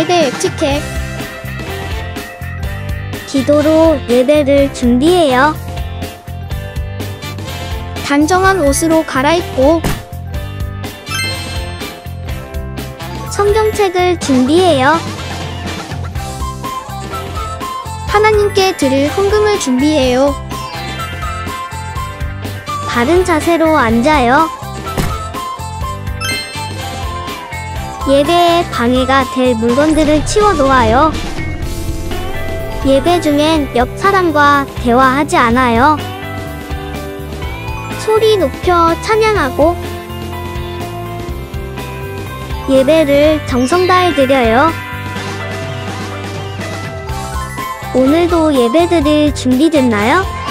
예배 에티켓. 기도로 예배를 준비해요. 단정한 옷으로 갈아입고 성경책을 준비해요. 하나님께 드릴 헌금을 준비해요. 바른 자세로 앉아요. 예배에 방해가 될 물건들을 치워 놓아요. 예배 중엔 옆 사람과 대화하지 않아요. 소리 높여 찬양하고 예배를 정성 다해 드려요. 오늘도 예배드릴 준비됐나요?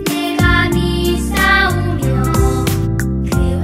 내가 믿사오며 그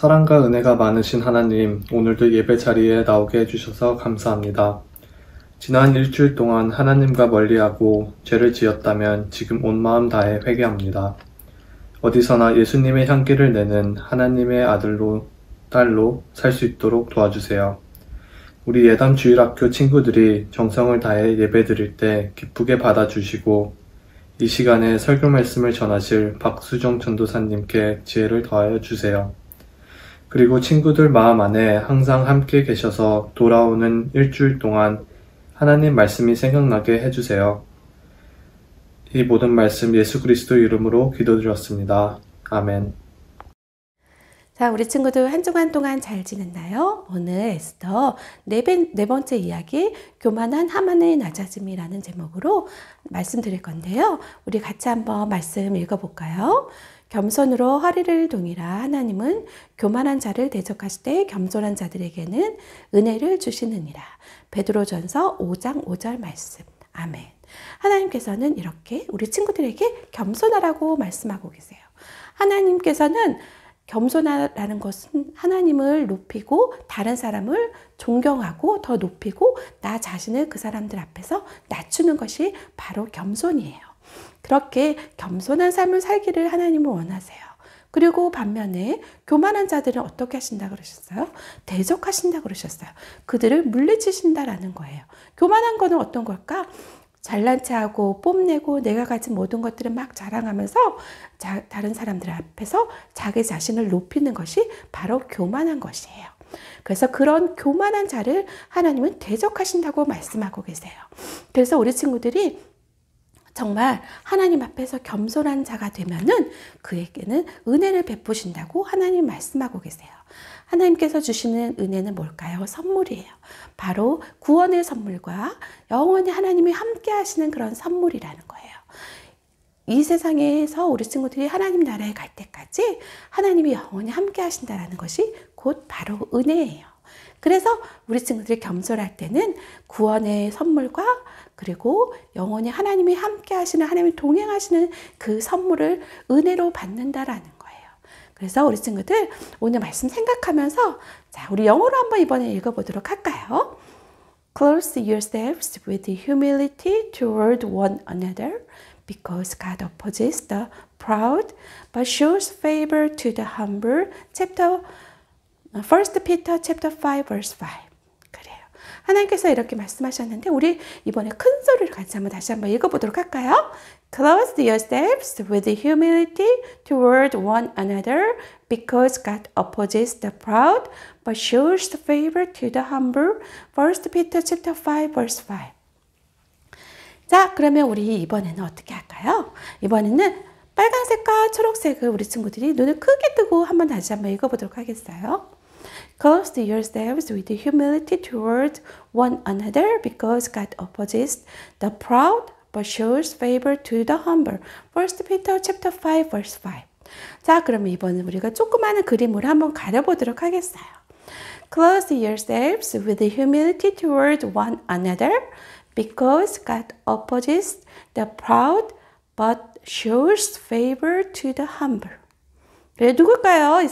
사랑과 은혜가 많으신 하나님, 오늘도 예배 자리에 나오게 해주셔서 감사합니다. 지난 일주일 동안 하나님과 멀리하고 죄를 지었다면 지금 온 마음 다해 회개합니다. 어디서나 예수님의 향기를 내는 하나님의 아들로, 딸로 살 수 있도록 도와주세요. 우리 예담 주일학교 친구들이 정성을 다해 예배 드릴 때 기쁘게 받아주시고 이 시간에 설교 말씀을 전하실 박수정 전도사님께 지혜를 더하여 주세요. 그리고 친구들 마음 안에 항상 함께 계셔서 돌아오는 일주일 동안 하나님 말씀이 생각나게 해주세요. 이 모든 말씀 예수 그리스도 이름으로 기도드렸습니다. 아멘. 자, 우리 친구들 한 주간 동안 잘 지냈나요? 오늘 에스더 네 번째 이야기, 교만한 하만의 낮아짐이라는 제목으로 말씀드릴 건데요. 우리 같이 한번 말씀 읽어볼까요? 겸손으로 허리를 동이라. 하나님은 교만한 자를 대적하실 때 겸손한 자들에게는 은혜를 주시느니라. 베드로전서 5장 5절 말씀. 아멘. 하나님께서는 이렇게 우리 친구들에게 겸손하라고 말씀하고 계세요. 하나님께서는 겸손하라는 것은 하나님을 높이고 다른 사람을 존경하고 더 높이고 나 자신을 그 사람들 앞에서 낮추는 것이 바로 겸손이에요. 그렇게 겸손한 삶을 살기를 하나님은 원하세요. 그리고 반면에 교만한 자들은 어떻게 하신다 그러셨어요? 대적하신다 그러셨어요. 그들을 물리치신다라는 거예요. 교만한 거는 어떤 걸까? 잘난 체하고 뽐내고 내가 가진 모든 것들을 막 자랑하면서 다른 사람들 앞에서 자기 자신을 높이는 것이 바로 교만한 것이에요. 그래서 그런 교만한 자를 하나님은 대적하신다고 말씀하고 계세요. 그래서 우리 친구들이 정말 하나님 앞에서 겸손한 자가 되면은 그에게는 은혜를 베푸신다고 하나님 말씀하고 계세요. 하나님께서 주시는 은혜는 뭘까요? 선물이에요. 바로 구원의 선물과 영원히 하나님이 함께 하시는 그런 선물이라는 거예요. 이 세상에서 우리 친구들이 하나님 나라에 갈 때까지 하나님이 영원히 함께 하신다는 것이 곧 바로 은혜예요. 그래서 우리 친구들이 겸손할 때는 구원의 선물과 그리고 영원히 하나님이 함께 하시는, 하나님이 동행하시는 그 선물을 은혜로 받는다라는 거예요. 그래서 우리 친구들 오늘 말씀 생각하면서 자, 우리 영어로 한번 이번에 읽어보도록 할까요? Clothe yourselves with humility toward one another because God opposes the proud but shows favor to the humble. Chapter 1 Peter chapter 5 verse 5. 그래요. 하나님께서 이렇게 말씀하셨는데 우리 이번에 큰 소리를 같이 다시 한번 읽어보도록 할까요? Clothe yourselves with humility toward one another because God opposes the proud but shows favor to the humble. 1 Peter chapter 5 verse 5. 자, 그러면 우리 이번에는 어떻게 할까요? 이번에는 빨간색과 초록색을 우리 친구들이 눈을 크게 뜨고 다시 한번 읽어보도록 하겠어요. Clothe yourselves with humility toward one another because God opposes the proud but shows favor to the humble. 1 Peter chapter 5 verse 5. 자, 그러면 이번엔 우리가 조그마한 그림으로 한번 가려보도록 하겠어요. Clothe yourselves with humility toward one another because God opposes the proud but shows favor to the humble. 그래, 누굴까요? 이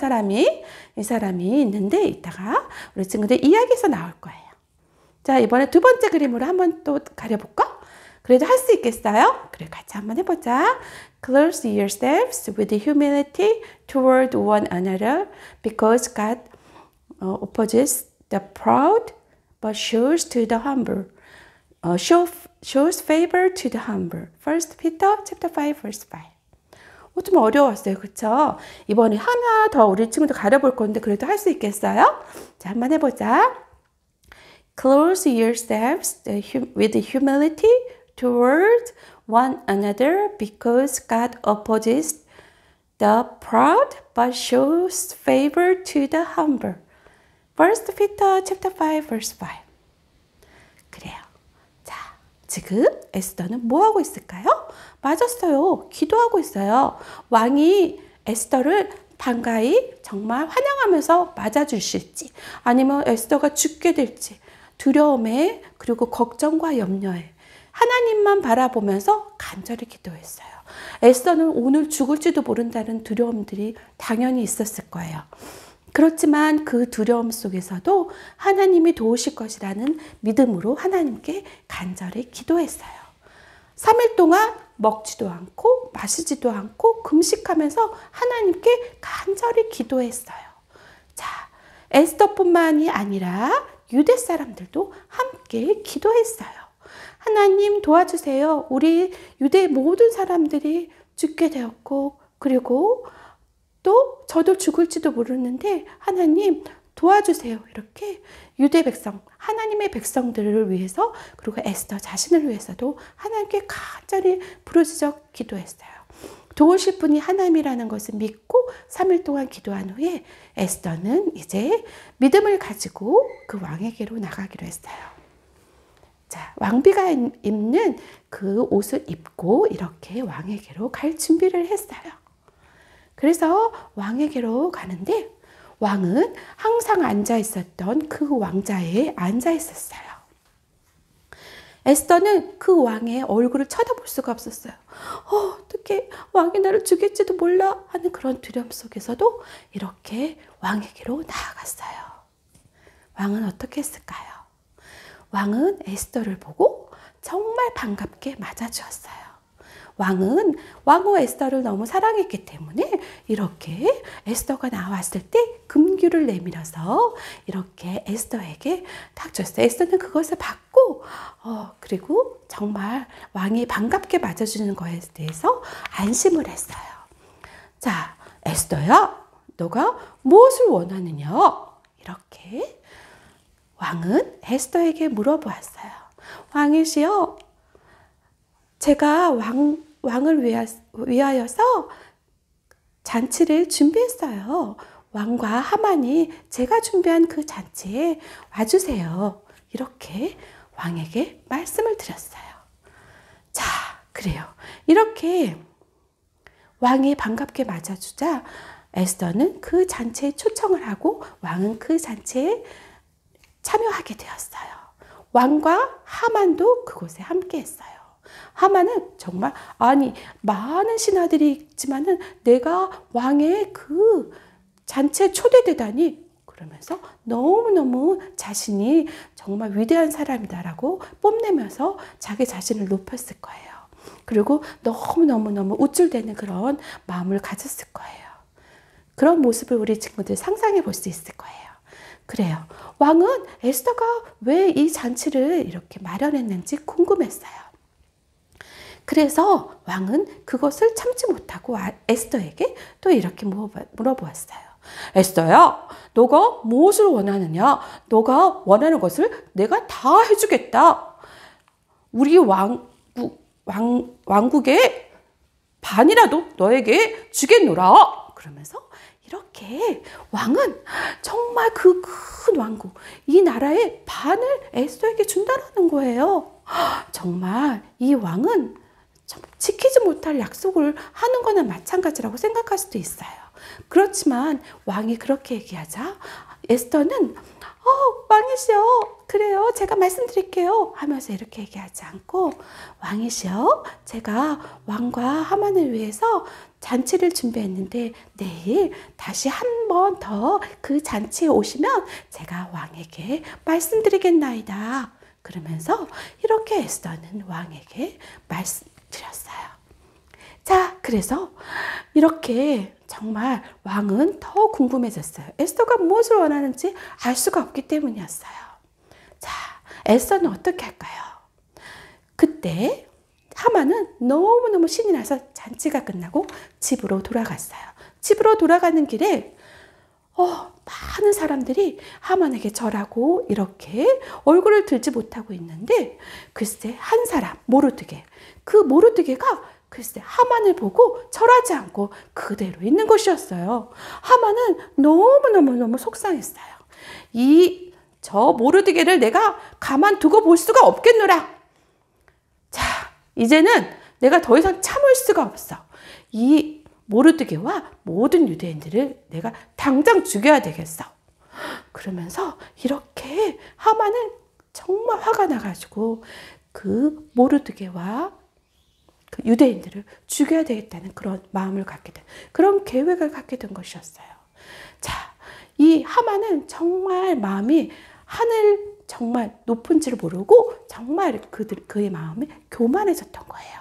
사람이 있는데 이따가 우리 친구들 이야기에서 나올 거예요. 자, 이번에 두 번째 그림으로 한번 또 가려볼까? 그래도 할 수 있겠어요? 그래, 같이 한번 해보자. Clothe yourselves with humility toward one another because God opposes the proud but shows to the humble. Shows favor to the humble. 1 Peter chapter 5 verse 5. 좀 어려웠어요. 그쵸? 이번에 하나 더 우리 친구들 가려볼 건데 그래도 할 수 있겠어요? 자, 한번 해보자. Clothe yourselves with humility toward one another because God opposes the proud but shows favor to the humble. 1 Peter chapter 5 verse 5. 그래요. 자, 지금 에스더는 뭐 하고 있을까요? 맞았어요. 기도하고 있어요. 왕이 에스더를 반가이 정말 환영하면서 맞아주실지 아니면 에스더가 죽게 될지 두려움에 그리고 걱정과 염려에 하나님만 바라보면서 간절히 기도했어요. 에스더는 오늘 죽을지도 모른다는 두려움들이 당연히 있었을 거예요. 그렇지만 그 두려움 속에서도 하나님이 도우실 것이라는 믿음으로 하나님께 간절히 기도했어요. 3일 동안 먹지도 않고 마시지도 않고 금식하면서 하나님께 간절히 기도했어요. 자, 에스더뿐만이 아니라 유대 사람들도 함께 기도했어요. 하나님 도와주세요. 우리 유대 모든 사람들이 죽게 되었고, 그리고 또 저도 죽을지도 모르는데 하나님 도와주세요. 이렇게 유대 백성, 하나님의 백성들을 위해서, 그리고 에스더 자신을 위해서도 하나님께 간절히 부르짖어 기도했어요. 도우실 분이 하나님이라는 것을 믿고 3일 동안 기도한 후에 에스더는 이제 믿음을 가지고 그 왕에게로 나가기로 했어요. 자, 왕비가 입는 그 옷을 입고 이렇게 왕에게로 갈 준비를 했어요. 그래서 왕에게로 가는데 왕은 항상 앉아 있었던 그 왕자에 앉아 있었어요. 에스더는 그 왕의 얼굴을 쳐다볼 수가 없었어요. 어떻게 왕이 나를 죽일지도 몰라 하는 그런 두려움 속에서도 이렇게 왕에게로 나아갔어요. 왕은 어떻게 했을까요? 왕은 에스더를 보고 정말 반갑게 맞아주었어요. 왕은 왕후 에스더를 너무 사랑했기 때문에 이렇게 에스더가 나왔을 때 금규를 내밀어서 이렇게 에스더에게 딱 줬어요. 에스더는 그것을 받고 그리고 정말 왕이 반갑게 맞아주는 것에 대해서 안심을 했어요. 자, 에스더야, 너가 무엇을 원하느냐? 이렇게 왕은 에스더에게 물어보았어요. 왕이시여, 제가 왕을 위하여서 잔치를 준비했어요. 왕과 하만이 제가 준비한 그 잔치에 와주세요. 이렇게 왕에게 말씀을 드렸어요. 자, 그래요. 이렇게 왕이 반갑게 맞아주자 에스더는 그 잔치에 초청을 하고 왕은 그 잔치에 참여하게 되었어요. 왕과 하만도 그곳에 함께 했어요. 하만은 정말 많은 신하들이 있지만은 내가 왕의 그 잔치에 초대되다니 그러면서 너무너무 자신이 정말 위대한 사람이다라고 뽐내면서 자기 자신을 높였을 거예요. 그리고 너무너무 우쭐대는 그런 마음을 가졌을 거예요. 그런 모습을 우리 친구들 상상해 볼 수 있을 거예요. 그래요. 왕은 에스더가 왜 이 잔치를 이렇게 마련했는지 궁금했어요. 그래서 왕은 그것을 참지 못하고 에스더에게 또 이렇게 물어보았어요. 에스더야, 너가 무엇을 원하느냐? 너가 원하는 것을 내가 다 해주겠다. 우리 왕국의 반이라도 너에게 주겠노라. 그러면서 이렇게 왕은 정말 그 큰 왕국, 이 나라의 반을 에스더에게 준다라는 거예요. 정말 이 왕은 지키지 못할 약속을 하는 거나 마찬가지라고 생각할 수도 있어요. 그렇지만 왕이 그렇게 얘기하자 에스더는 왕이시여, 그래요, 제가 말씀드릴게요 하면서 이렇게 얘기하지 않고, 왕이시여, 제가 왕과 하만을 위해서 잔치를 준비했는데 내일 다시 한 번 더 그 잔치에 오시면 제가 왕에게 말씀드리겠나이다. 그러면서 이렇게 에스더는 왕에게 말씀드렸어요. 자, 그래서 이렇게 정말 왕은 더 궁금해졌어요. 에스더가 무엇을 원하는지 알 수가 없기 때문이었어요. 자, 에스더는 어떻게 할까요? 그때 하만은 너무너무 신이 나서 잔치가 끝나고 집으로 돌아갔어요. 집으로 돌아가는 길에 많은 사람들이 하만에게 절하고 이렇게 얼굴을 들지 못하고 있는데, 글쎄 한 사람, 모르드게, 그 모르드게가 글쎄 하만을 보고 절하지 않고 그대로 있는 것이었어요. 하만은 너무너무 속상했어요. 저 모르드게를 내가 가만두고 볼 수가 없겠노라. 자, 이제는 내가 더 이상 참을 수가 없어. 이 모르드게와 모든 유대인들을 내가 당장 죽여야 되겠어. 그러면서 이렇게 하만은 정말 화가 나가지고 그 모르드게와 그 유대인들을 죽여야 되겠다는 그런 마음을 갖게 된, 그런 계획을 갖게 된 것이었어요. 자, 이 하만은 정말 마음이 하늘 정말 높은지를 모르고 정말 그의 마음이 교만해졌던 거예요.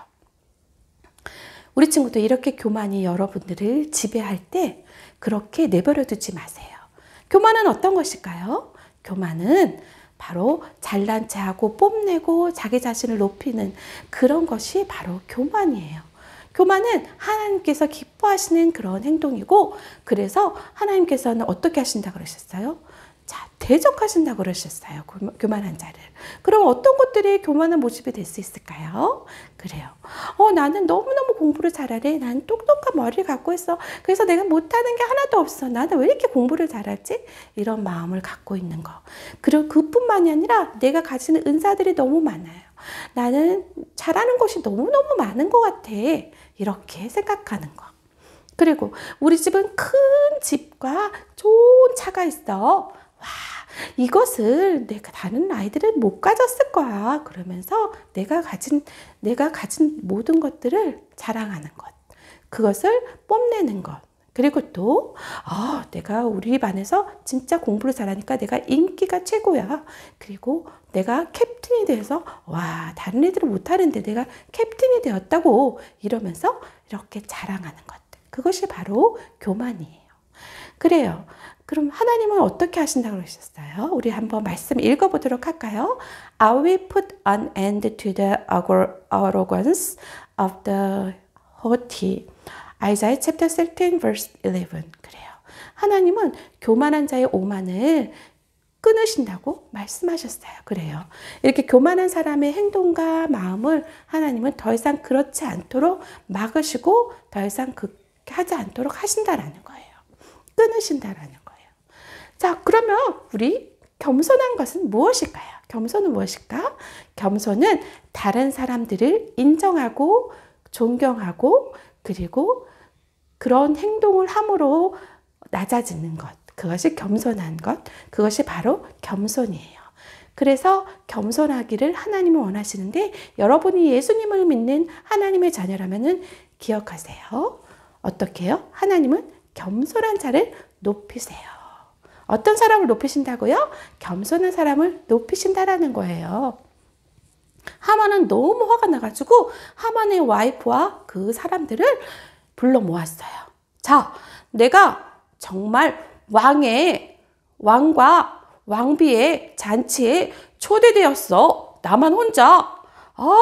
우리 친구도 이렇게 교만이 여러분들을 지배할 때 그렇게 내버려 두지 마세요. 교만은 어떤 것일까요? 교만은 바로 잘난 체하고 뽐내고 자기 자신을 높이는 그런 것이 바로 교만이에요. 교만은 하나님께서 기뻐하시는 그런 행동이고, 그래서 하나님께서는 어떻게 하신다 그러셨어요? 자, 대적하신다고 그러셨어요. 교만한 자를. 그럼 어떤 것들이 교만한 모습이 될 수 있을까요? 그래요. 나는 너무너무 공부를 잘하래. 나는 똑똑한 머리를 갖고 있어. 그래서 내가 못하는 게 하나도 없어. 나는 왜 이렇게 공부를 잘하지? 이런 마음을 갖고 있는 거. 그리고 그뿐만이 아니라 내가 가지는 은사들이 너무 많아요. 나는 잘하는 것이 너무너무 많은 것 같아. 이렇게 생각하는 거. 그리고 우리 집은 큰 집과 좋은 차가 있어. 와, 이것을 내가 다른 아이들은 못 가졌을 거야. 그러면서 내가 가진 모든 것들을 자랑하는 것. 그것을 뽐내는 것. 그리고 또 내가 우리 반에서 진짜 공부를 잘하니까 내가 인기가 최고야. 그리고 내가 캡틴이 돼서 와, 다른 애들은 못하는데 내가 캡틴이 되었다고 이러면서 이렇게 자랑하는 것. 그것이 바로 교만이에요. 그래요. 그럼 하나님은 어떻게 하신다고 그러셨어요? 우리 한번 말씀 읽어보도록 할까요? I will put an end to the arrogance of the haughty. Isaiah chapter 13 verse 11. 그래요. 하나님은 교만한 자의 오만을 끊으신다고 말씀하셨어요. 그래요. 이렇게 교만한 사람의 행동과 마음을 하나님은 더 이상 그렇지 않도록 막으시고 더 이상 하지 않도록 하신다라는 거예요. 끊으신다라는 거예요. 자, 그러면 우리 겸손한 것은 무엇일까요? 겸손은 무엇일까? 겸손은 다른 사람들을 인정하고 존경하고 그리고 그런 행동을 함으로 낮아지는 것. 그것이 겸손한 것. 그것이 바로 겸손이에요. 그래서 겸손하기를 하나님은 원하시는데, 여러분이 예수님을 믿는 하나님의 자녀라면은 기억하세요. 어떻게 해요? 하나님은 겸손한 자를 높이세요. 어떤 사람을 높이신다고요? 겸손한 사람을 높이신다라는 거예요. 하만은 너무 화가 나가지고 하만의 와이프와 그 사람들을 불러 모았어요. 자, 내가 정말 왕과 왕비의 잔치에 초대되었어. 나만 혼자.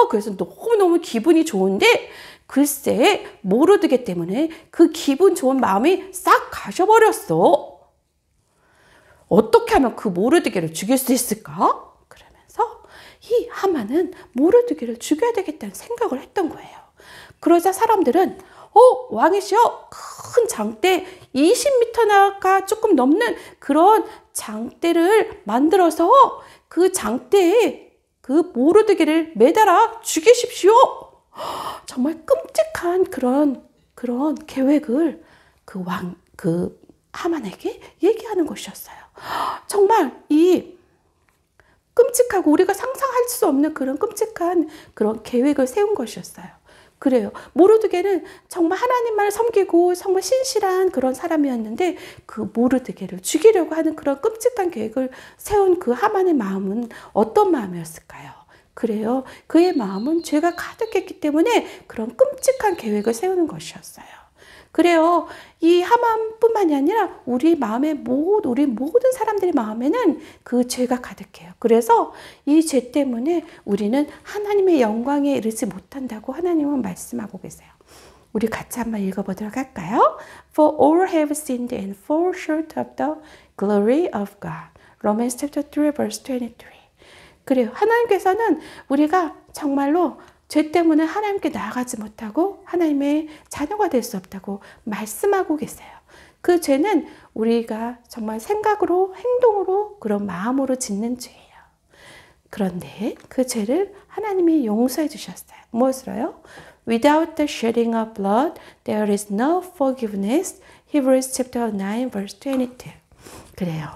그래서 너무너무 기분이 좋은데 글쎄 모르드게 때문에 그 기분 좋은 마음이 싹 가셔버렸어. 어떻게 하면 그 모르드게를 죽일 수 있을까? 그러면서 이 하만은 모르드게를 죽여야 되겠다는 생각을 했던 거예요. 그러자 사람들은 왕이시여, 큰 장대 20m가 조금 넘는 그런 장대를 만들어서 그 장대에 그 모르드게를 매달아 죽이십시오. 정말 끔찍한 그런 계획을 그 하만에게 얘기하는 것이었어요. 정말 이 끔찍하고 우리가 상상할 수 없는 그런 끔찍한 그런 계획을 세운 것이었어요. 그래요. 모르드게는 정말 하나님만을 섬기고 정말 신실한 그런 사람이었는데 그 모르드게를 죽이려고 하는 그런 끔찍한 계획을 세운 그 하만의 마음은 어떤 마음이었을까요? 그래요. 그의 마음은 죄가 가득했기 때문에 그런 끔찍한 계획을 세우는 것이었어요. 그래요. 이 하만뿐만이 아니라 우리 모든 사람들의 마음에는 그 죄가 가득해요. 그래서 이 죄 때문에 우리는 하나님의 영광에 이르지 못한다고 하나님은 말씀하고 계세요. 우리 같이 한번 읽어보도록 할까요? For all have sinned and fall short of the glory of God. Romans chapter 3 verse 23. 그래요. 하나님께서는 우리가 정말로 죄 때문에 하나님께 나아가지 못하고 하나님의 자녀가 될 수 없다고 말씀하고 계세요. 그 죄는 우리가 정말 생각으로, 행동으로, 그런 마음으로 짓는 죄예요. 그런데 그 죄를 하나님이 용서해 주셨어요. 무엇으로요? Without the shedding of blood, there is no forgiveness. Hebrews chapter 9 verse 22. 그래요.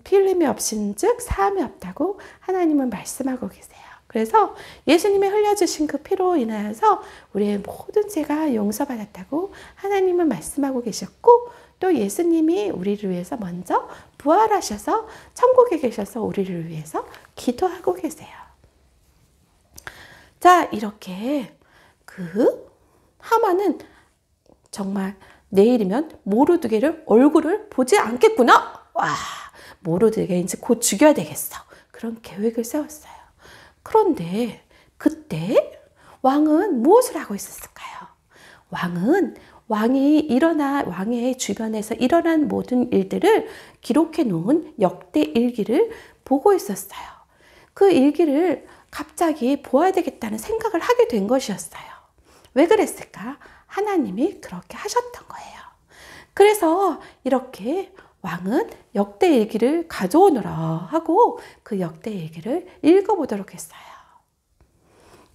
피 흘림이 없인즉 사함이 없다고 하나님은 말씀하고 계세요. 그래서 예수님이 흘려주신 그 피로 인하여서 우리의 모든 죄가 용서받았다고 하나님은 말씀하고 계셨고, 또 예수님이 우리를 위해서 먼저 부활하셔서 천국에 계셔서 우리를 위해서 기도하고 계세요. 자, 이렇게 그 하만은 정말 내일이면 모르드게를 얼굴을 보지 않겠구나. 와, 모르드게 이제 곧 죽여야 되겠어. 그런 계획을 세웠어요. 그런데 그때 왕은 무엇을 하고 있었을까요? 왕의 주변에서 일어난 모든 일들을 기록해 놓은 역대 일기를 보고 있었어요. 그 일기를 갑자기 보아야 되겠다는 생각을 하게 된 것이었어요. 왜 그랬을까? 하나님이 그렇게 하셨던 거예요. 그래서 이렇게 왕은 역대 일기를 가져오너라 하고 그 역대 일기를 읽어보도록 했어요.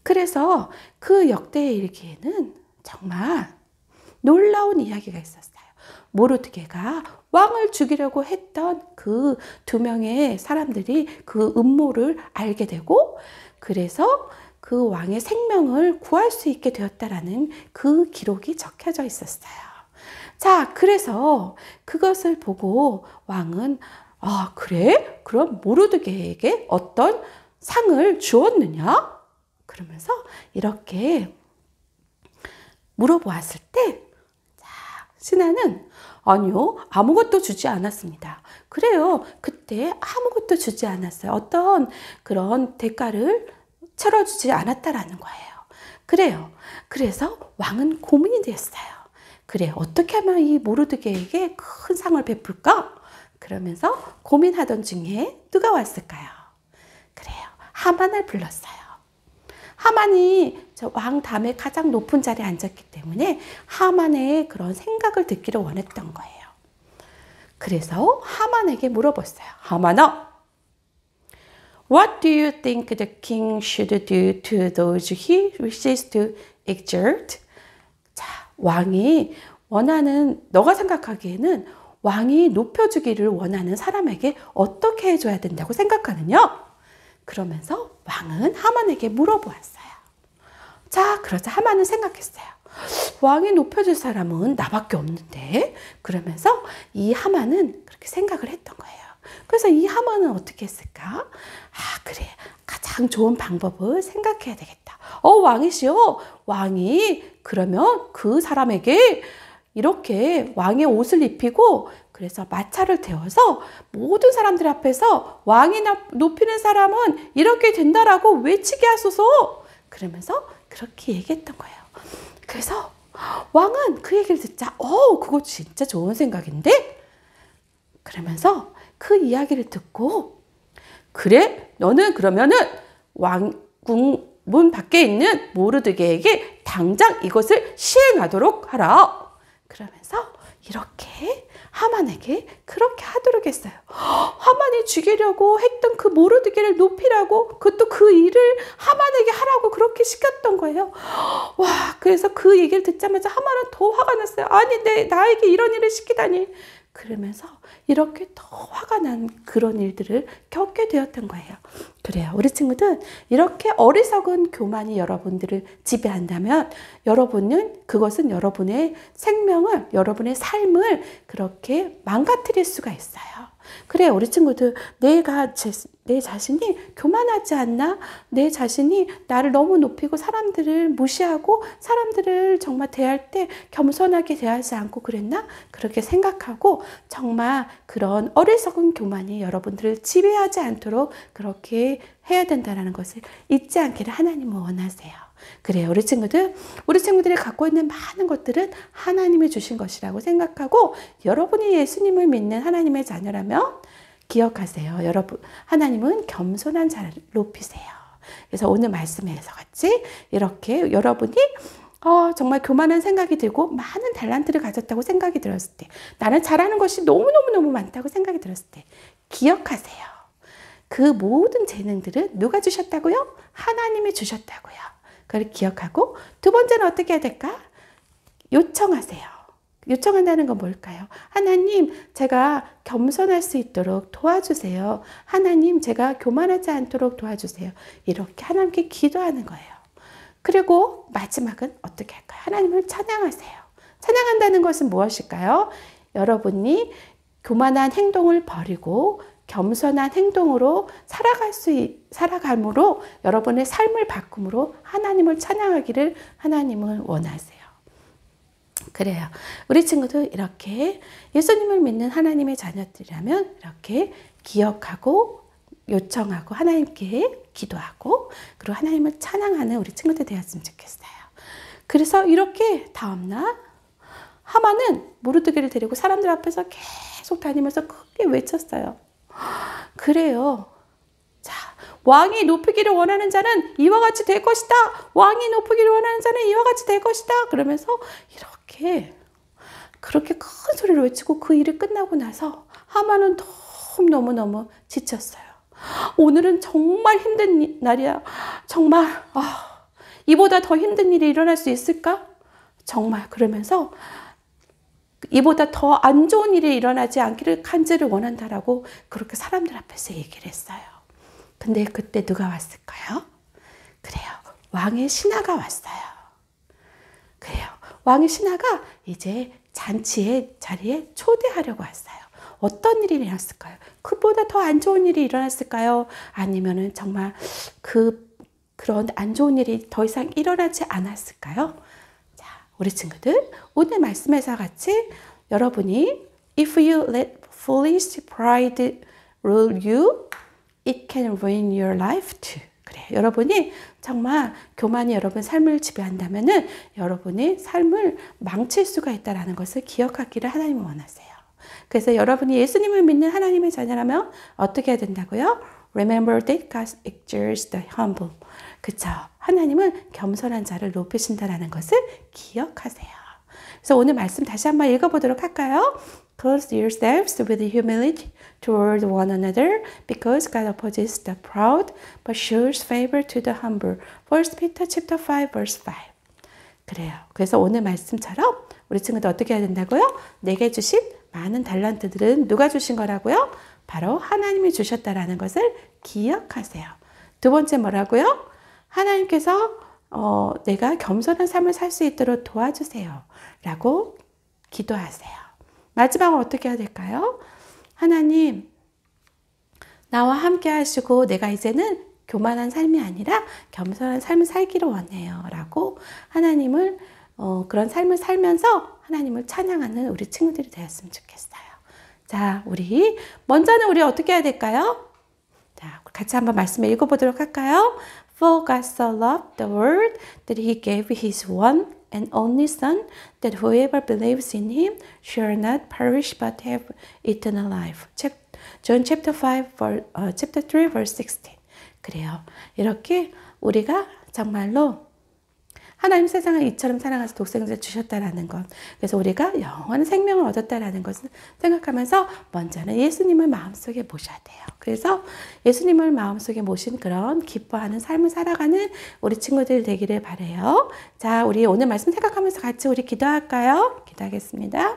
그래서 그 역대 일기에는 정말 놀라운 이야기가 있었어요. 모르드게가 왕을 죽이려고 했던 그 2명의 사람들이 그 음모를 알게 되고, 그래서 그 왕의 생명을 구할 수 있게 되었다라는 그 기록이 적혀져 있었어요. 자, 그래서 그것을 보고 왕은 그래? 그럼 모르드게에게 어떤 상을 주었느냐? 그러면서 이렇게 물어보았을 때 신하는 아니요, 아무것도 주지 않았습니다. 그래요, 그때 아무것도 주지 않았어요. 어떤 그런 대가를 치러주지 않았다라는 거예요. 그래요. 그래서 왕은 고민이 됐어요. 그래, 어떻게 하면 이 모르드게에게 큰 상을 베풀까? 그러면서 고민하던 중에 누가 왔을까요? 그래요, 하만을 불렀어요. 하만이 왕 다음에 가장 높은 자리에 앉았기 때문에 하만의 그런 생각을 듣기를 원했던 거예요. 그래서 하만에게 물어봤어요. 하만아, What do you think the king should do to those he wishes to exalt? 자, 왕이 원하는, 너가 생각하기에는 왕이 높여주기를 원하는 사람에게 어떻게 해줘야 된다고 생각하느냐? 그러면서 왕은 하만에게 물어보았어요. 자, 그러자 하만은 생각했어요. 왕이 높여줄 사람은 나밖에 없는데. 그러면서 이 하만은 그렇게 생각을 했던 거예요. 그래서 이 하만은 어떻게 했을까? 그래, 가장 좋은 방법을 생각해야 되겠다. 왕이시여, 왕이 그러면 그 사람에게 이렇게 왕의 옷을 입히고, 그래서 마차를 태워서 모든 사람들 앞에서 왕이 높이는 사람은 이렇게 된다라고 외치게 하소서. 그러면서 그렇게 얘기했던 거예요. 그래서 왕은 그 얘기를 듣자, 그거 진짜 좋은 생각인데? 그러면서 그 이야기를 듣고, 그래, 너는 그러면은 왕궁 문 밖에 있는 모르드게에게 당장 이것을 시행하도록 하라. 그러면서 이렇게 하만에게 그렇게 하도록 했어요. 하만이 죽이려고 했던 그 모르드게를 높이라고, 그것도 그 일을 하만에게 하라고 그렇게 시켰던 거예요. 와, 그래서 그 얘기를 듣자마자 하만은 더 화가 났어요. 아니, 나에게 이런 일을 시키다니. 그러면서 이렇게 더 화가 난 그런 일들을 겪게 되었던 거예요. 그래요, 우리 친구들, 이렇게 어리석은 교만이 여러분들을 지배한다면 그것은 여러분의 생명을, 여러분의 삶을 그렇게 망가뜨릴 수가 있어요. 그래요, 우리 친구들, 내 자신이 교만하지 않나? 내 자신이 나를 너무 높이고 사람들을 무시하고 사람들을 정말 대할 때 겸손하게 대하지 않고 그랬나? 그렇게 생각하고 정말 그런 어리석은 교만이 여러분들을 지배하지 않도록 그렇게 해야 된다는 것을 잊지 않기를 하나님은 원하세요. 그래요, 우리 친구들이 갖고 있는 많은 것들은 하나님이 주신 것이라고 생각하고, 여러분이 예수님을 믿는 하나님의 자녀라면 기억하세요. 여러분, 하나님은 겸손한 자를 높이세요. 그래서 오늘 말씀에서 같이 이렇게 여러분이 정말 교만한 생각이 들고 많은 달란트를 가졌다고 생각이 들었을 때, 나는 잘하는 것이 너무너무너무 많다고 생각이 들었을 때 기억하세요. 그 모든 재능들은 누가 주셨다고요? 하나님이 주셨다고요. 그걸 기억하고, 두 번째는 어떻게 해야 될까? 요청하세요. 요청한다는 건 뭘까요? 하나님, 제가 겸손할 수 있도록 도와주세요. 하나님, 제가 교만하지 않도록 도와주세요. 이렇게 하나님께 기도하는 거예요. 그리고 마지막은 어떻게 할까요? 하나님을 찬양하세요. 찬양한다는 것은 무엇일까요? 여러분이 교만한 행동을 버리고 겸손한 행동으로 살아감으로 여러분의 삶을 바꿈으로 하나님을 찬양하기를 하나님은 원하세요. 그래요. 우리 친구들 이렇게 예수님을 믿는 하나님의 자녀들이라면 이렇게 기억하고 요청하고 하나님께 기도하고 그리고 하나님을 찬양하는 우리 친구들 되었으면 좋겠어요. 그래서 이렇게 다음날 하만은 모르드게를 데리고 사람들 앞에서 계속 다니면서 크게 외쳤어요. 그래요. 자, 왕이 높이기를 원하는 자는 이와 같이 될 것이다. 왕이 높이기를 원하는 자는 이와 같이 될 것이다. 그러면서 그렇게 큰 소리로 외치고 그 일이 끝나고 나서 하만은 너무너무 지쳤어요. 오늘은 정말 힘든 날이야. 정말 이보다 더 힘든 일이 일어날 수 있을까? 정말 그러면서 이보다 더 안 좋은 일이 일어나지 않기를 간절히 원한다라고 그렇게 사람들 앞에서 얘기를 했어요. 근데 그때 누가 왔을까요? 그래요. 왕의 신하가 왔어요. 그래요. 왕의 신하가 이제 잔치의 자리에 초대하려고 왔어요. 어떤 일이 일어났을까요? 그보다 더 안 좋은 일이 일어났을까요? 아니면은 정말 그런 안 좋은 일이 더 이상 일어나지 않았을까요? 자, 우리 친구들 오늘 말씀에서 같이 여러분이 If you let foolish pride rule you, it can ruin your life too. 그래, 여러분이 정말 교만이 여러분 삶을 지배한다면은 여러분의 삶을 망칠 수가 있다라는 것을 기억하기를 하나님은 원하세요. 그래서 여러분이 예수님을 믿는 하나님의 자녀라면 어떻게 해야 된다고요? Remember that God exalts the humble. 그쵸? 하나님은 겸손한 자를 높이신다라는 것을 기억하세요. 그래서 오늘 말씀 다시 한번 읽어보도록 할까요? Clothe yourselves with humility toward one another, because God opposes the proud, but shows favor to the humble. 1 Peter chapter 5, verse 5. 그래요. 그래서 오늘 말씀처럼 우리 친구들 어떻게 해야 된다고요? 내게 주신 많은 달란트들은 누가 주신 거라고요? 바로 하나님이 주셨다라는 것을 기억하세요. 두 번째 뭐라고요? 하나님께서 내가 겸손한 삶을 살 수 있도록 도와주세요. 라고 기도하세요. 마지막으로 어떻게 해야 될까요? 하나님, 나와 함께 하시고 내가 이제는 교만한 삶이 아니라 겸손한 삶을 살기를 원해요. 라고 하나님을 그런 삶을 살면서 하나님을 찬양하는 우리 친구들이 되었으면 좋겠어요. 자, 먼저는 우리 어떻게 해야 될까요? 자, 같이 한번 말씀 읽어보도록 할까요? For God so loved the world that he gave his one and only Son, that whoever believes in him shall not perish but have eternal life. John chapter 3 verse 16. 그래요. 이렇게 우리가 정말로 하나님 세상을 이처럼 사랑하셔서 독생자를 주셨다라는 것. 그래서 우리가 영원한 생명을 얻었다라는 것을 생각하면서 먼저는 예수님을 마음속에 모셔야 돼요. 그래서 예수님을 마음속에 모신 그런 기뻐하는 삶을 살아가는 우리 친구들 되기를 바라요. 자, 우리 오늘 말씀 생각하면서 같이 우리 기도할까요? 기도하겠습니다.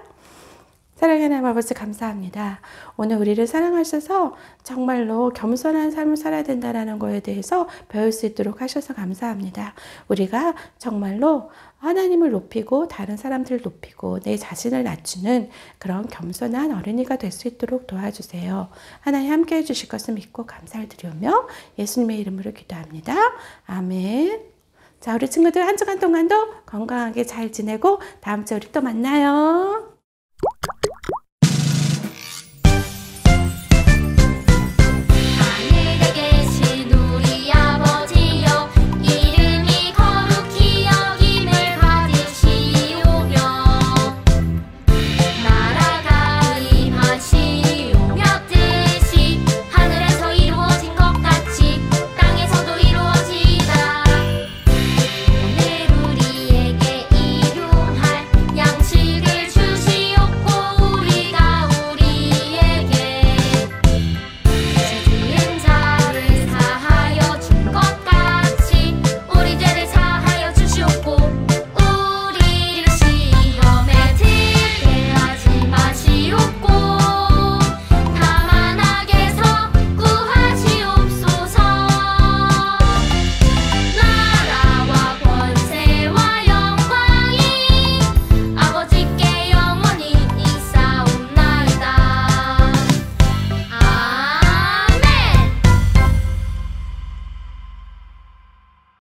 사랑하는 하나님 아버지 감사합니다. 오늘 우리를 사랑하셔서 정말로 겸손한 삶을 살아야 된다는 거에 대해서 배울 수 있도록 하셔서 감사합니다. 우리가 정말로 하나님을 높이고 다른 사람들을 높이고 내 자신을 낮추는 그런 겸손한 어린이가 될 수 있도록 도와주세요. 하나님 함께 해주실 것을 믿고 감사를 드리며 예수님의 이름으로 기도합니다. 아멘. 자, 우리 친구들 한 주간 동안도 건강하게 잘 지내고 다음 주에 우리 또 만나요.